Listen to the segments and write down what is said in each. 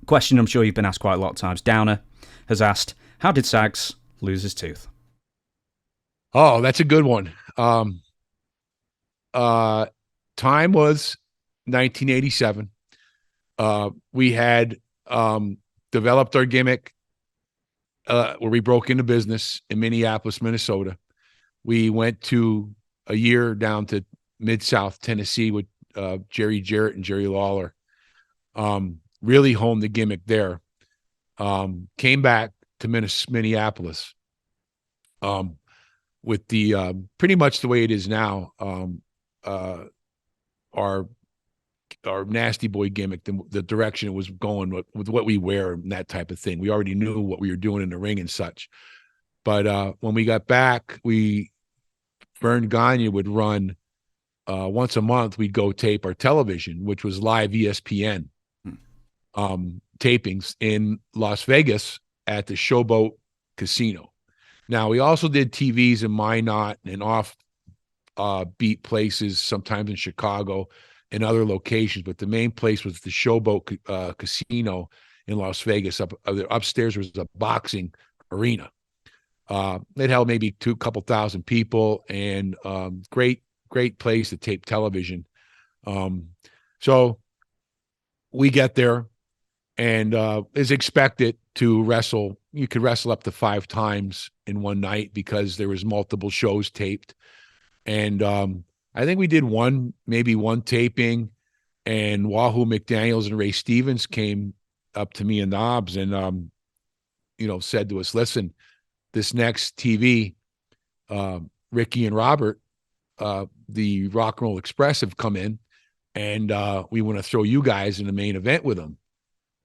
Question I'm sure you've been asked quite a lot of times. Downer has asked, how did Sags lose his tooth? Oh, that's a good one. Uh, Time was 1987. We had developed our gimmick where we broke into business in Minneapolis, Minnesota. We went to a year down to Mid South Tennessee with Jerry Jarrett and Jerry Lawler. Really honed the gimmick there. Came back to Minneapolis um, with the pretty much the way it is now. Uh, our our nasty boy gimmick, the direction it was going with what we wear and that type of thing. We already knew what we were doing in the ring and such. But when we got back, Vern Gagne would run once a month. We'd go tape our television, which was live ESPN tapings in Las Vegas at the Showboat Casino. Now we also did TVs in Minot and off beat places, sometimes in Chicago and other locations, but the main place was the Showboat Casino in Las Vegas. Upstairs was a boxing arena. It held maybe couple thousand people, and great place to tape television. So we get there, and is expected to wrestle. You could wrestle up to 5 times in one night because there was multiple shows taped. And I think we did maybe one taping, and Wahoo McDaniels and Ray Stevens came up to me and Knobs and said to us, listen, this next TV, Ricky and Robert, the Rock and Roll Express have come in, and we want to throw you guys in the main event with them.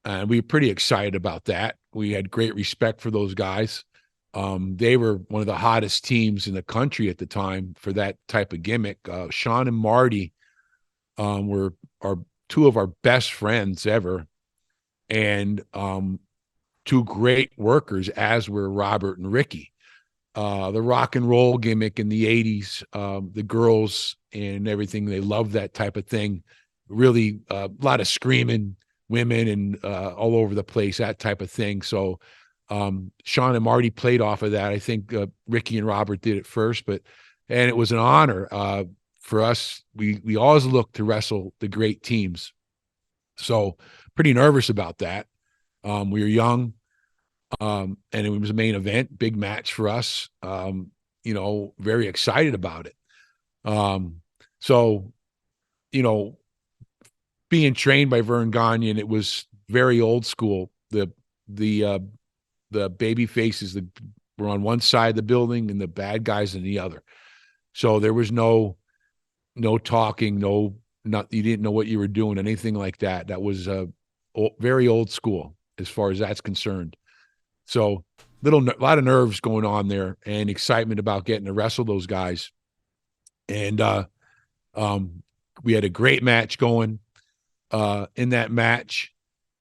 And we were pretty excited about that. We had great respect for those guys. They were one of the hottest teams in the country at the time for that type of gimmick. Sean and Marty were two of our best friends ever, and two great workers, as were Robert and Ricky. The rock and roll gimmick in the 80s, the girls and everything, they loved that type of thing. Really, a lot of screaming women and all over the place, that type of thing. So Sean and Marty played off of that. I think Ricky and Robert did it first, and it was an honor for us. We always look to wrestle the great teams. So pretty nervous about that. We were young, and it was a main event, big match for us. Very excited about it. So, being trained by Vern Gagne, and it was very old school. The baby faces that were on one side of the building and the bad guys on the other. So there was no talking, you didn't know what you were doing, anything like that. That was very old school as far as that's concerned. So a lot of nerves going on there and excitement about getting to wrestle those guys. And we had a great match going. In that match,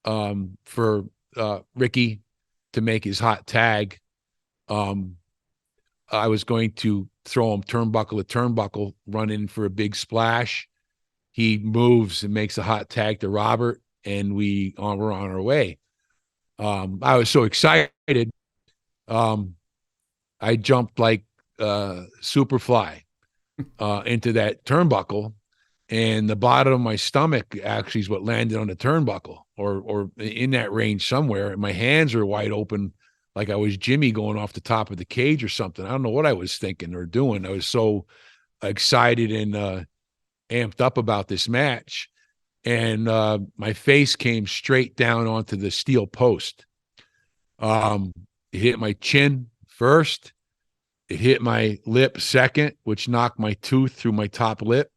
for Ricky to make his hot tag, I was going to throw him turnbuckle to turnbuckle, run in for a big splash. He moves and makes a hot tag to Robert, and we're on our way. I was so excited. I jumped like Superfly into that turnbuckle, and the bottom of my stomach actually is what landed on the turnbuckle, or in that range somewhere. And my hands were wide open, like I was Jimmy going off the top of the cage or something. I don't know what I was thinking or doing. I was so excited and amped up about this match, and my face came straight down onto the steel post. It hit my chin first. It hit my lip second, which knocked my tooth through my top lip,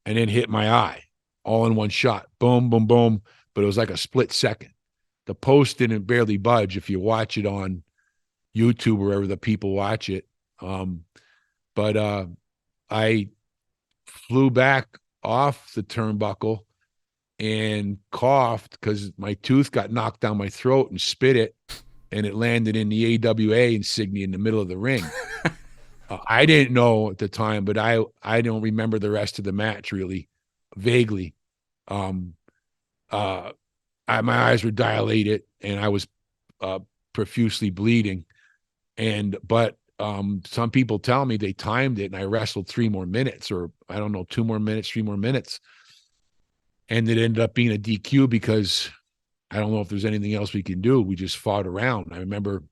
and then hit my eye all in one shot. Boom, boom, boom. But it was like a split second. The post didn't barely budge if you watch it on YouTube, wherever the people watch it. But I flew back off the turnbuckle and coughed because my tooth got knocked down my throat, and spit it, and it landed in the AWA insignia in the middle of the ring. I didn't know at the time, but I don't remember the rest of the match really, vaguely. I my eyes were dilated and I was profusely bleeding. But some people tell me they timed it and I wrestled 3 more minutes, or I don't know, 2 more minutes, 3 more minutes. And it ended up being a DQ because I don't know if there's anything else we can do. We just fought around. I remember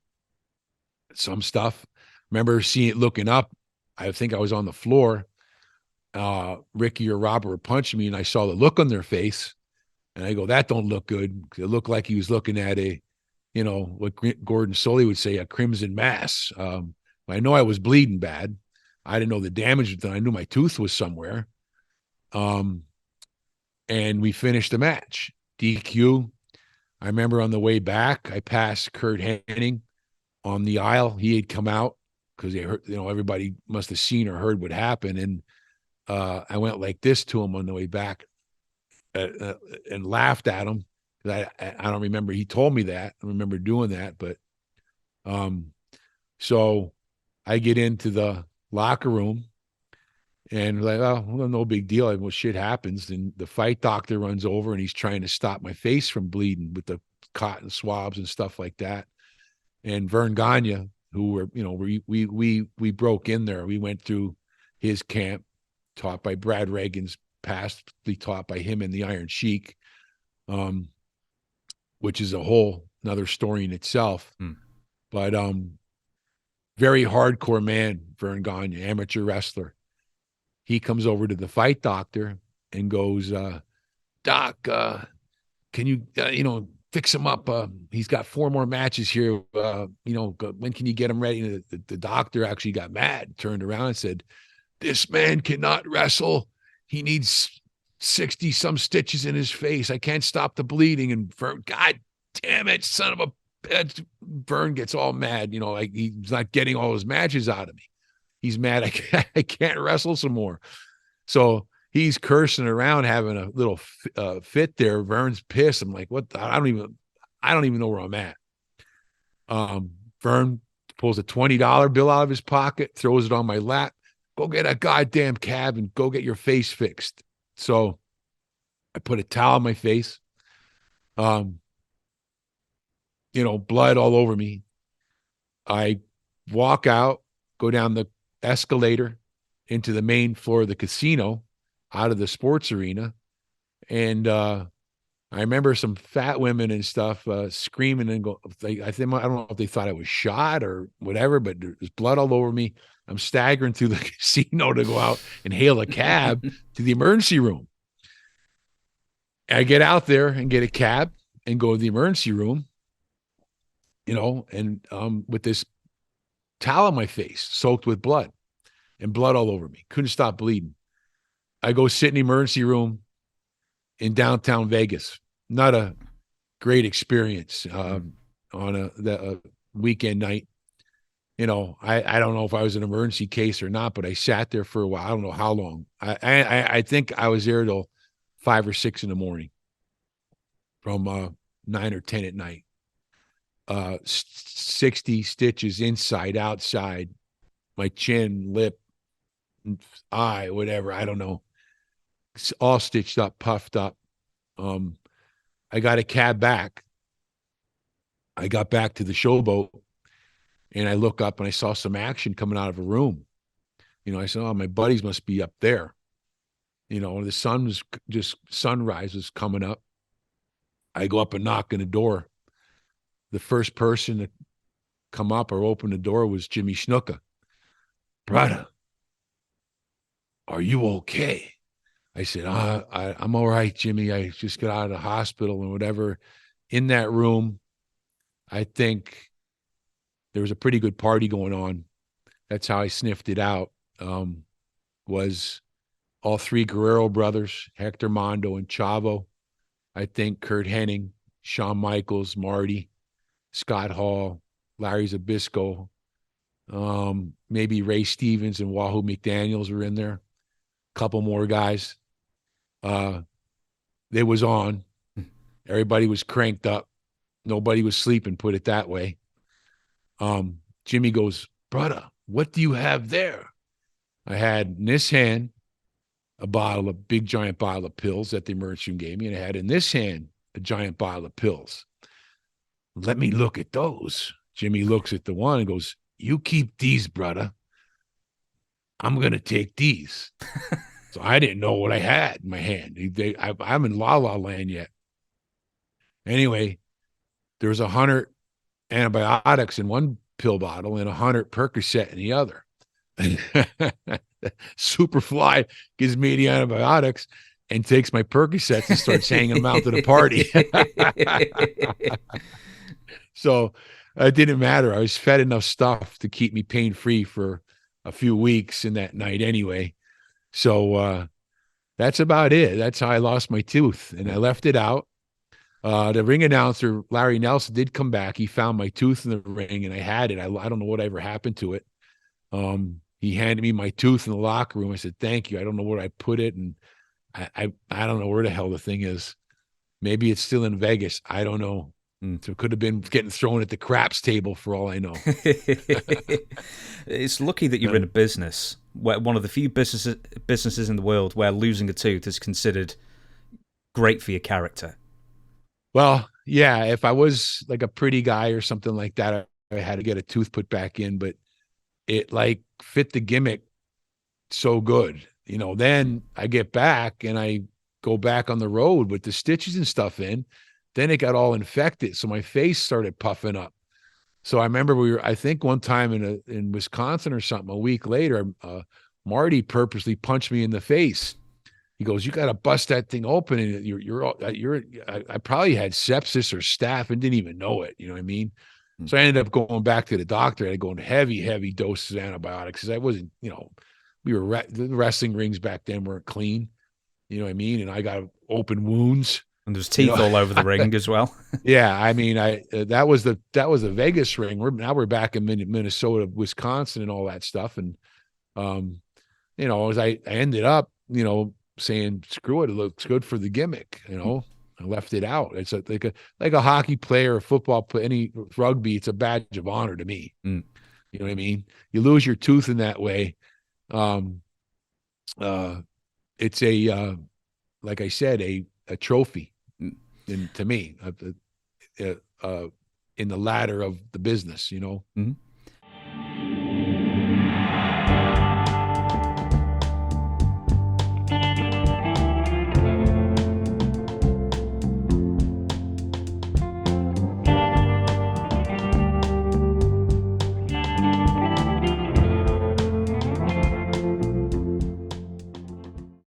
some stuff. Remember seeing it, looking up. I think I was on the floor. Ricky or Robert were punching me, and I saw the look on their face. And I go, that don't look good. It looked like he was looking at a, what Gordon Soley would say, a crimson mass. I know I was bleeding bad. I didn't know the damage, but I knew my tooth was somewhere. And we finished the match. DQ. I remember on the way back, I passed Kurt Hennig on the aisle. He had come out because they heard, everybody must have seen or heard what happened. And I went like this to him on the way back and laughed at him. I don't remember. He told me that. I remember doing that. But so I get into the locker room and like, oh, well, no big deal. Well, shit happens. And the fight doctor runs over and he's trying to stop my face from bleeding with the cotton swabs and stuff like that. And Vern Gagne, who were, we broke in there. We went through his camp, taught by Brad Reagan's, pastly taught by him and the Iron Sheik, which is a whole another story in itself. But very hardcore man, Vern Gagne, amateur wrestler. He comes over to the fight doctor and goes, Doc, can you, fix him up? He's got 4 more matches here. When can you get him ready? And the doctor actually got mad, turned around and said, this man cannot wrestle. He needs 60 some stitches in his face. I can't stop the bleeding. And Vern, God damn it, son of a, Vern gets all mad. Like he's not getting all his matches out of me. He's mad. I can't wrestle some more. So he's cursing around, having a little fit there. Vern's pissed. I'm like, what? I don't even know where I'm at. Vern pulls a $20 bill out of his pocket, throws it on my lap. Go get a goddamn cab and go get your face fixed. So I put a towel on my face. Blood all over me. I walk out, go down the escalator into the main floor of the casino, out of the sports arena. And I remember some fat women and stuff screaming and go. I don't know if they thought I was shot or whatever, but there's blood all over me. I'm staggering through the casino to go out and hail a cab to the emergency room. I get out there and get a cab and go to the emergency room, and with this towel on my face, soaked with blood and blood all over me. Couldn't stop bleeding. I go sit in the emergency room in downtown Vegas. Not a great experience on a weekend night. I don't know if I was an emergency case or not, but I sat there for a while. I don't know how long. I think I was there till 5 or 6 in the morning, from 9 or 10 at night. 60 stitches inside, outside, my chin, lip, eye, whatever. I don't know. It's all stitched up, puffed up. I got a cab back. I got back to the showboat. And I look up and I saw some action coming out of a room. I said, oh, my buddies must be up there. The sun was just, sunrise was coming up. I go up and knock on the door. The first person to come up or open the door was Jimmy Snuka. Brother, are you okay? I said, I'm all right, Jimmy. I just got out of the hospital and whatever. In that room, I think there was a pretty good party going on. That's how I sniffed it out. Was all 3 Guerrero brothers, Hector Mondo and Chavo. I think Kurt Hennig, Shawn Michaels, Marty, Scott Hall, Larry Zbyszko, maybe Ray Stevens and Wahoo McDaniels were in there. A couple more guys. They was on. Everybody was cranked up. Nobody was sleeping, put it that way. Jimmy goes, brother, what do you have there? I had in this hand a big giant bottle of pills that the emergency room gave me, and I had in this hand a giant bottle of pills. Let me look at those. Jimmy looks at the one and goes, "You keep these, brother. I'm going to take these." So I didn't know what I had in my hand. I'm in La La Land yet. Anyway, there's 100 antibiotics in one pill bottle and 100 Percocet in the other. Superfly gives me the antibiotics and takes my Percocets and starts hanging them out to the party. So it didn't matter. I was fed enough stuff to keep me pain free for a few weeks in that night anyway. So that's about it. That's how I lost my tooth, and I left it out. The ring announcer, Larry Nelson, did come back. He found my tooth in the ring, and I had it. I don't know what ever happened to it. He handed me my tooth in the locker room. I said, "Thank you." I don't know where I put it, and I don't know where the hell the thing is. Maybe it's still in Vegas. I don't know. So it could have been getting thrown at the craps table for all I know. It's lucky that you're in a business, where one of the few businesses in the world where losing a tooth is considered great for your character. Well, yeah, if I was like a pretty guy or something like that, I had to get a tooth put back in, but it like fit the gimmick so good. Then I get back and I go back on the road with the stitches and stuff in. Then it got all infected. So my face started puffing up. So I remember I think one time in Wisconsin or something, a week later, Marty purposely punched me in the face. He goes, "You got to bust that thing open." And I probably had sepsis or staph and didn't even know it. You know what I mean? So I ended up going back to the doctor. I had to go on heavy doses of antibiotics because I wasn't, the wrestling rings back then weren't clean. You know what I mean? And I got open wounds. And there's teeth all over the ring as well. Yeah, I mean, that was the Vegas ring. We're back in Minnesota, Wisconsin, and all that stuff. And as I ended up, saying, "Screw it, it looks good for the gimmick." I left it out. It's like a hockey player, a football player, any rugby. It's a badge of honor to me. You know what I mean? You lose your tooth in that way. It's like I said, a trophy. And to me, in the ladder of the business, Mm-hmm.